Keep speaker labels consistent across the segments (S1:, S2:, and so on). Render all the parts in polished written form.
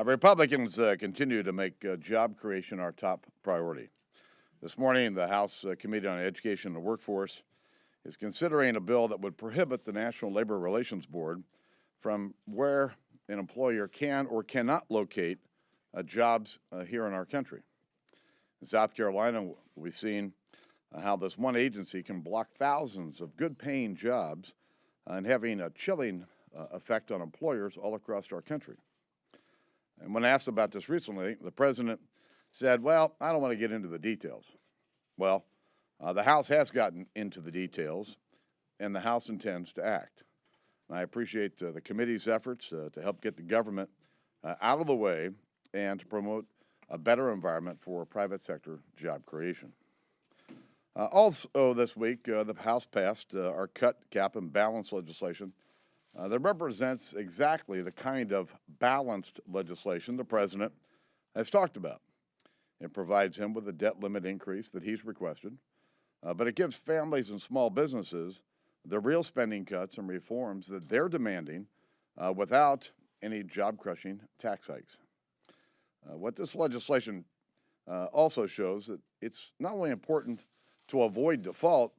S1: Republicans continue to make job creation our top priority. This morning, the House Committee on Education and the Workforce is considering a bill that would prohibit the National Labor Relations Board from where an employer can or cannot locate jobs here in our country. In South Carolina, we've seen how this one agency can block thousands of good-paying jobs and having a chilling effect on employers all across our country. And when asked about this recently, the president said, well, I don't want to get into the details. Well, the House has gotten into the details, and the House intends to act. And I appreciate the committee's efforts to help get the government out of the way and to promote a better environment for private sector job creation. Also this week, the House passed our cut, cap, and balance legislation that represents exactly the kind of balanced legislation the president has talked about. It provides him with a debt limit increase that he's requested, but it gives families and small businesses the real spending cuts and reforms that they're demanding without any job-crushing tax hikes. What this legislation also shows that it's not only important to avoid default,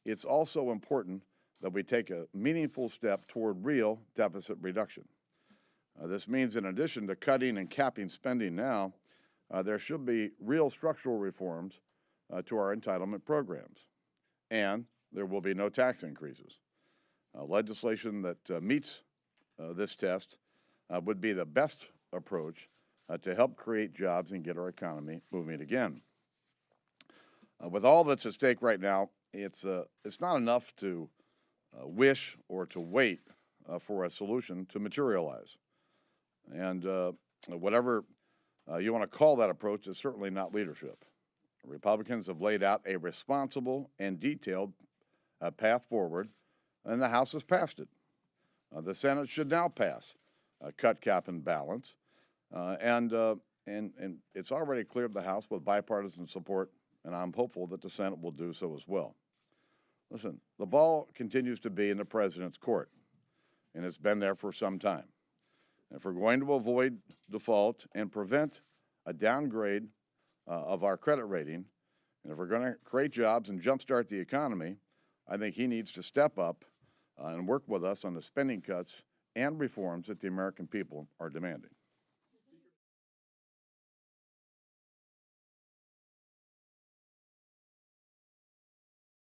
S1: it's also important that we take a meaningful step toward real deficit reduction. This means in addition to cutting and capping spending now, there should be real structural reforms to our entitlement programs. And there will be no tax increases. Legislation that meets this test would be the best approach to help create jobs and get our economy moving again. With all that's at stake right now, it's not enough to wish or to wait for a solution to materialize. And whatever you want to call that approach is certainly not leadership. Republicans have laid out a responsible and detailed path forward, and the House has passed it. The Senate should now pass cut, cap, and balance, and it's already cleared the House with bipartisan support, and I'm hopeful that the Senate will do so as well. Listen, the ball continues to be in the president's court, and it's been there for some time. If we're going to avoid default and prevent a downgrade of our credit rating, and if we're going to create jobs and jumpstart the economy, I think he needs to step up and work with us on the spending cuts and reforms that the American people are demanding.